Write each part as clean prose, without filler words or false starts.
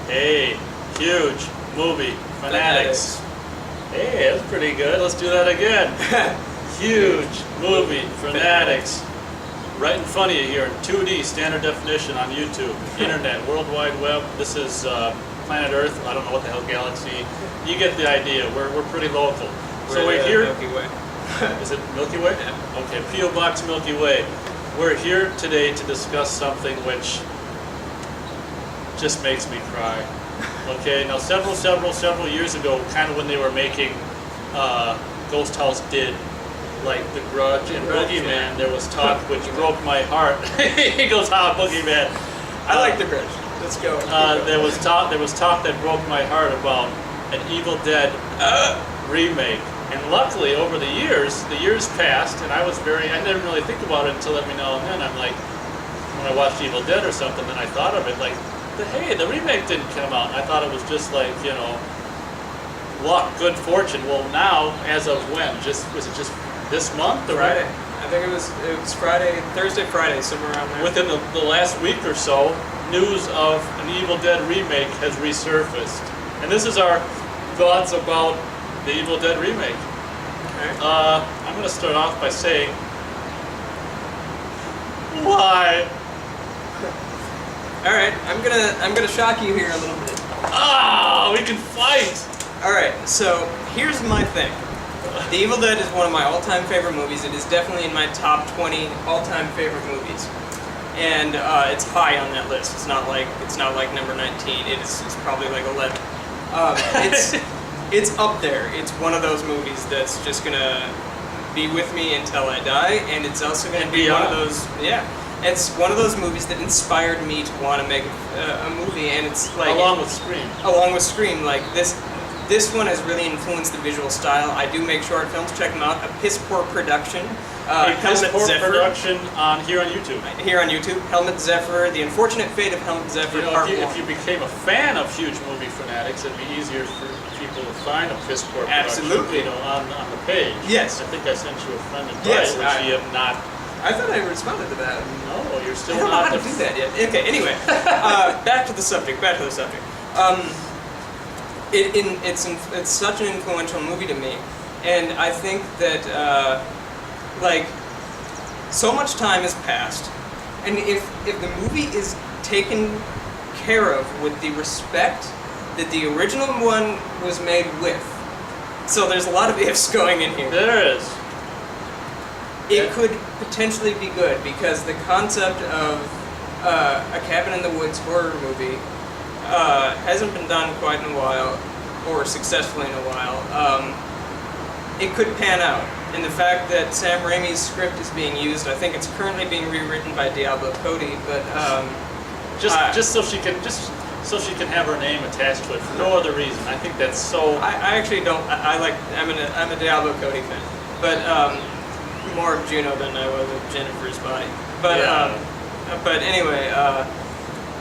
Hey, huge movie fanatics. Hey, that's pretty good. Let's do that again. Huge movie fanatics. Right in front of you here in 2D standard definition on YouTube, internet, World Wide Web. This is planet Earth. I don't know what the hell galaxy. You get the idea. We're pretty local. So we're here. Milky Way. Is it Milky Way? Yeah. Okay, P.O. Box Milky Way. We're here today to discuss something which just makes me cry. Okay, now several years ago, kind of when they were making Ghost House did, like The Grudge and Boogeyman, there was talk which broke my heart. He goes, Boogeyman. I like The Grudge. Let's go. There was talk that broke my heart about an Evil Dead remake. And luckily, over the years passed, and I didn't really think about it until every now and then. I'm like, when I watched Evil Dead or something, then I thought of it like, hey, the remake didn't come out. And I thought it was just like, luck, good fortune. Well, now, as of when? Was it just this month? Or Friday. I think it was Thursday, Friday, somewhere around there. Within the last week or so, news of an Evil Dead remake has resurfaced. And this is our thoughts about the Evil Dead remake. Okay. I'm going to start off by saying, why? All right, I'm gonna shock you here a little bit. We can fight. All right, so here's my thing. The Evil Dead is one of my all-time favorite movies. It is definitely in my top 20 all-time favorite movies, and it's high on that list. It's not like number 19. It's probably like 11. It's up there. It's one of those movies that's just gonna be with me until I die, and it's also gonna be one of those. Yeah. It's one of those movies that inspired me to want to make a movie, and it's like along with Scream. Along with Scream, like this one has really influenced the visual style. I do make short films. Check them out. A piss poor production. Piss poor production here on YouTube. Here on YouTube, Helmet Zephyr. The Unfortunate Fate of Helmet Zephyr. If you became a fan of huge movie fanatics, it'd be easier for people to find a piss poor production. Absolutely. On the page. Yes. I think I sent you a friend invite, yes, which you have not. I thought I responded to that. No, you're still I don't know not. how to do that yet. Okay, anyway, back to the subject. It's such an influential movie to me, and I think that so much time has passed, and if the movie is taken care of with the respect that the original one was made with, so there's a lot of ifs going in here. There is. It could potentially be good because the concept of a cabin in the woods horror movie hasn't been done quite in a while, or successfully in a while. It could pan out, and the fact that Sam Raimi's script is being used, I think it's currently being rewritten by Diablo Cody, but just so she can have her name attached to it for no other reason. I think that's so. I actually don't. I'm a Diablo Cody fan, but. More of Juno than I was of Jennifer's body, but anyway,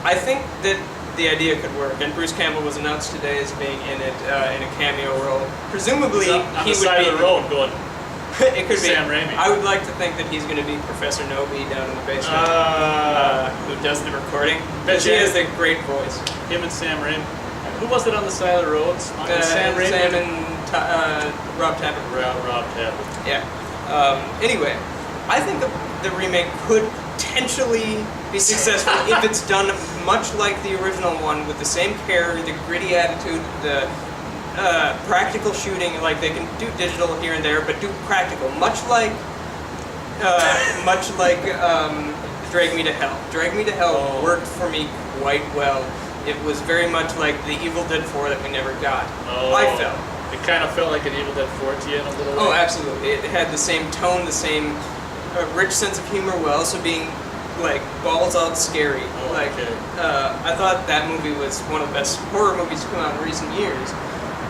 I think that the idea could work, and Bruce Campbell was announced today as being in it in a cameo role. Presumably, on he the would side be of the road going. It could be Sam Raimi. I would like to think that he's going to be Professor Nobi down in the basement, who does the recording. But she has a great voice. Him and Sam Raimi. Who was it on the side of the road? Sam Raimi. Sam and Rob Tappert. Rob Tappert. Yeah. Anyway, I think the remake could potentially be successful if it's done much like the original one, with the same care, the gritty attitude, the practical shooting. Like they can do digital here and there, but do practical, much like Drag Me to Hell. Drag Me to Hell worked for me quite well. It was very much like the Evil Dead 4 that we never got. I felt. It kind of felt like an Evil Dead 4 to you in a little way. Oh, absolutely. It had the same tone, the same rich sense of humor, while also being like balls out scary. Okay. I thought that movie was one of the best horror movies to come out in recent years.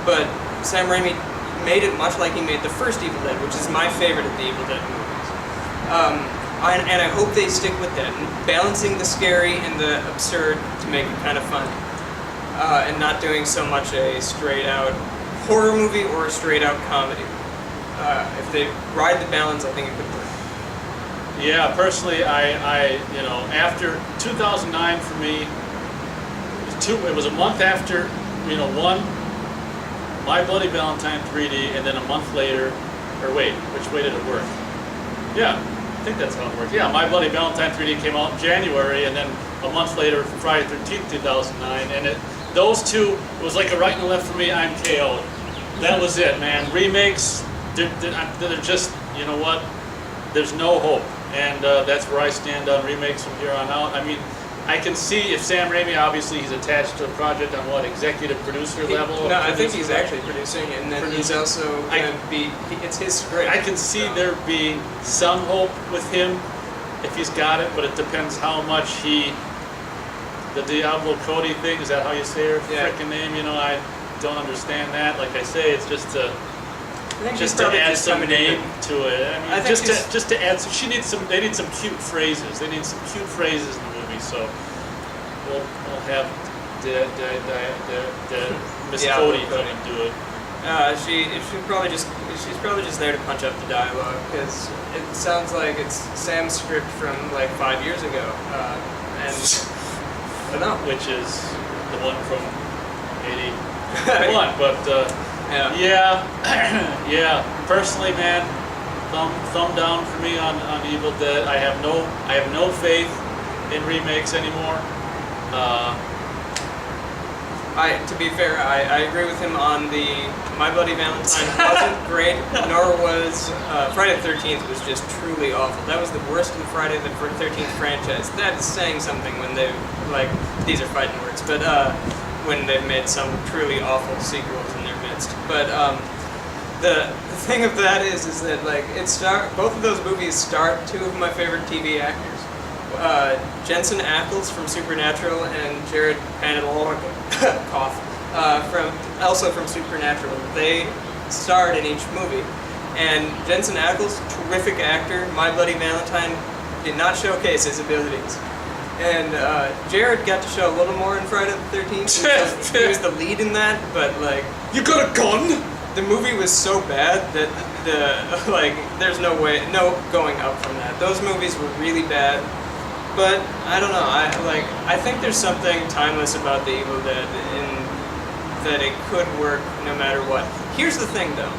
But Sam Raimi made it much like he made the first Evil Dead, which is my favorite of the Evil Dead movies. And I hope they stick with that, balancing the scary and the absurd to make it kind of fun, and not doing so much a straight out horror movie or a straight out comedy. If they ride the balance, I think it could work. Yeah, personally, I after 2009 for me, It was a month after, one My Bloody Valentine 3D, and then a month later, or wait, which way did it work? Yeah, I think that's how it worked. Yeah, My Bloody Valentine 3D came out in January, and then a month later, Friday 13th, 2009, and those two, it was like a right and a left for me. I'm KO'd. That was it, man. Remakes, they're just, you know what? There's no hope, and that's where I stand on remakes from here on out. I mean, I can see if Sam Raimi, obviously he's attached to the project on what, executive producer level? No, I think he's actually producing, and then he's also going to be, it's his script. I can see there being some hope with him if he's got it, but it depends how much the Diablo Cody thing, is that how you say her frickin' name? I don't understand that. Like I say, it's just to add some name to it. I mean, just to add some, they need some cute phrases. They need some cute phrases in the movie. So we'll have Miss Cody come and do it. She's probably just there to punch up the dialogue, because it sounds like it's Sam's script from like 5 years ago, and I don't know, which is the one from '81. But yeah. Personally, man, thumb down for me on Evil Dead. I have no faith in remakes anymore. To be fair, I agree with him on the My Bloody Valentine wasn't great, nor was Friday the 13th was just truly awful. That was the worst of the Friday the 13th franchise. That is saying something when they, like, these are fighting words, but when they've made some truly awful sequels in their midst. But the thing of that is that, like, both of those movies start two of my favorite TV actors. Jensen Ackles from Supernatural and Jared Padalecki, also from Supernatural. They starred in each movie, and Jensen Ackles, terrific actor. My Bloody Valentine did not showcase his abilities, and Jared got to show a little more in Friday the 13th. He was the lead in that, but like, you got a gun? The movie was so bad that there's no going up from that. Those movies were really bad. But I don't know. I think there's something timeless about the Evil Dead in that it could work no matter what. Here's the thing, though.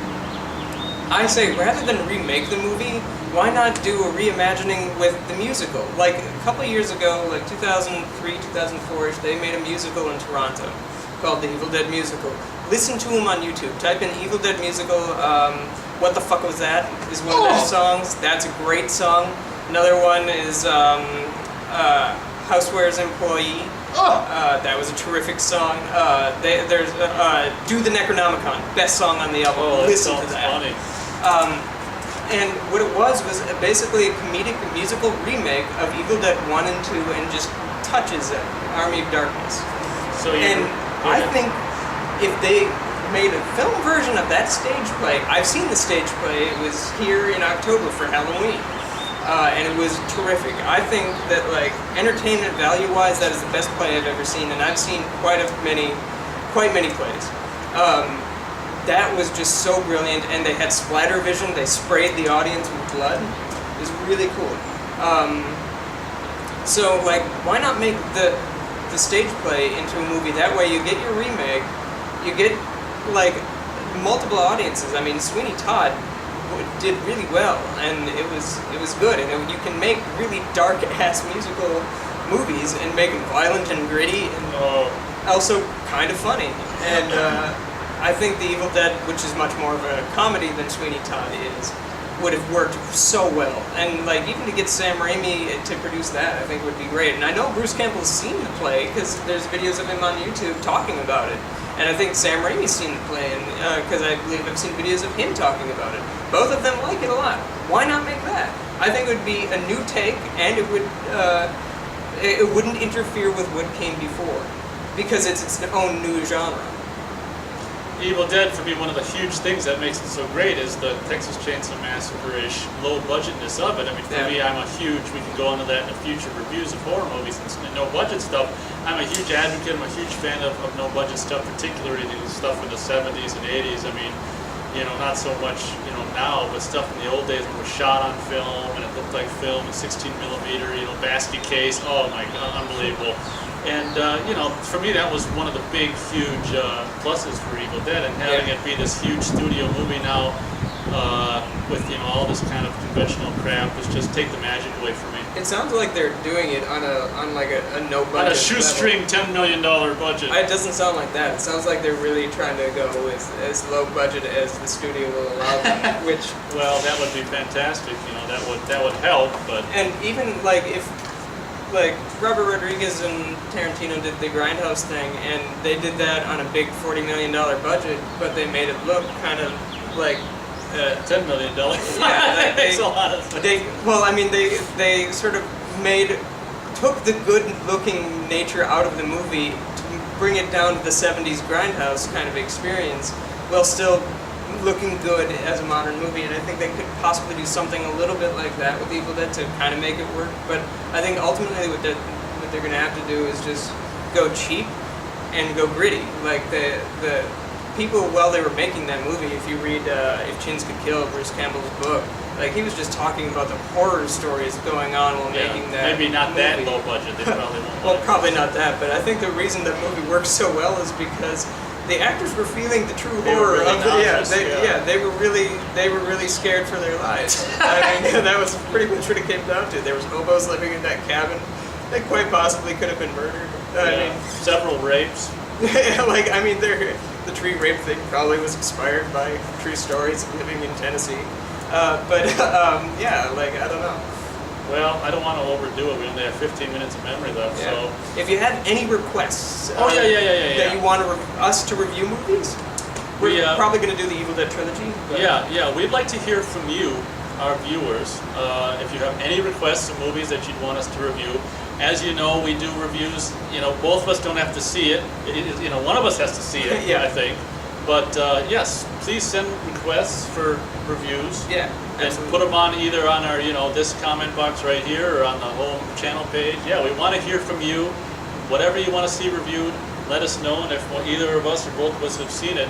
I say rather than remake the movie, why not do a reimagining with the musical? Like a couple of years ago, like 2003, 2004ish, they made a musical in Toronto called the Evil Dead Musical. Listen to them on YouTube. Type in Evil Dead Musical. What the fuck was that? Is one of their songs. That's a great song. Another one is Houseware's Employee. That was a terrific song. There's Do the Necronomicon, best song on the album. Listen to that. Funny. And what it was basically a comedic musical remake of Evil Dead 1 and 2, and just touches it, Army of Darkness. I think if they made a film version of that stage play, I've seen the stage play. It was here in October for Halloween. And it was terrific. I think that, like, entertainment value-wise, that is the best play I've ever seen, and I've seen quite many plays. That was just so brilliant, and they had splatter vision. They sprayed the audience with blood. It was really cool. So, like, why not make the stage play into a movie? That way, you get your remake, you get, like, multiple audiences. I mean, Sweeney Todd did really well, and it was good, and you can make really dark ass musical movies and make them violent and gritty and also kind of funny. And I think The Evil Dead, which is much more of a comedy than Sweeney Todd is, would have worked so well. And like, even to get Sam Raimi to produce that, I think would be great. And I know Bruce Campbell's seen the play because there's videos of him on YouTube talking about it. And I think Sam Raimi's seen the play, and because I believe I've seen videos of him talking about it. Both of them like it a lot. Why not make that? I think it would be a new take, and it wouldn't interfere with what came before, because it's its own new genre. Evil Dead, for me, one of the huge things that makes it so great is the Texas Chainsaw Massacre-ish low-budgetness of it. I mean, for me, we can go into that in the future reviews of horror movies and no-budget stuff. I'm a huge advocate, I'm a huge fan of no-budget stuff, particularly the stuff in the 70s and 80s. I mean, not so much, now, but stuff in the old days when it was shot on film and it looked like film, a 16 millimeter, basket case. Oh my God, unbelievable. And you know, for me, that was one of the big, huge pluses for Evil Dead, and having it be this huge studio movie now with all this kind of conventional crap is just take the magic away from me. It sounds like they're doing it on like a no budget. On a shoestring $10 million budget. It doesn't sound like that. It sounds like they're really trying to go with as low budget as the studio will allow them. Which, well, that would be fantastic. That would help. But and even like if like Robert Rodriguez and Tarantino did the Grindhouse thing, and they did that on a big $40 million budget, but they made it look kind of like. $10 million. Yeah, Makes a lot of sense. They sort of took the good-looking nature out of the movie to bring it down to the '70s Grindhouse kind of experience, while still looking good as a modern movie. And I think they could possibly do something a little bit like that with Evil Dead to kind of make it work. But I think ultimately what they're going to have to do is just go cheap and go gritty. Like the people, while they were making that movie, if you read If Chins Could Kill, Bruce Campbell's book, like he was just talking about the horror stories going on while making that maybe not movie. that low budget, they probably won't. Well, probably not that, but I think the reason that movie works so well is because the actors were feeling the true horror really of it. nauseous, They were really scared for their lives. I mean, that was pretty much what it came down to. There was hobos living in that cabin. They quite possibly could have been murdered. I mean, several rapes. The tree rape thing probably was inspired by true stories of living in Tennessee. I don't know. Well, I don't want to overdo it. We only have 15 minutes of memory left, Yeah. so. If you have any requests Yeah. that you want us to review movies, we're probably going to do the Evil Dead trilogy. But Yeah. We'd like to hear from you, our viewers. If you have any requests of movies that you'd want us to review. As you know, we do reviews. Both of us don't have to see it. One of us has to see it. Yeah. I think. But yes, please send requests for reviews. Yeah. And Absolutely. put them on either on our, this comment box right here or on the home channel page. Yeah, we want to hear from you. Whatever you want to see reviewed, let us know. And if either of us or both of us have seen it,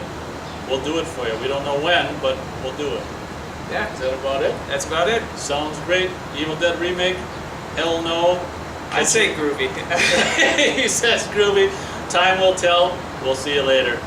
we'll do it for you. We don't know when, but we'll do it. Yeah. Is that about it? That's about it. Sounds great. Evil Dead remake? Hell no. I say groovy. He says groovy. Time will tell. We'll see you later.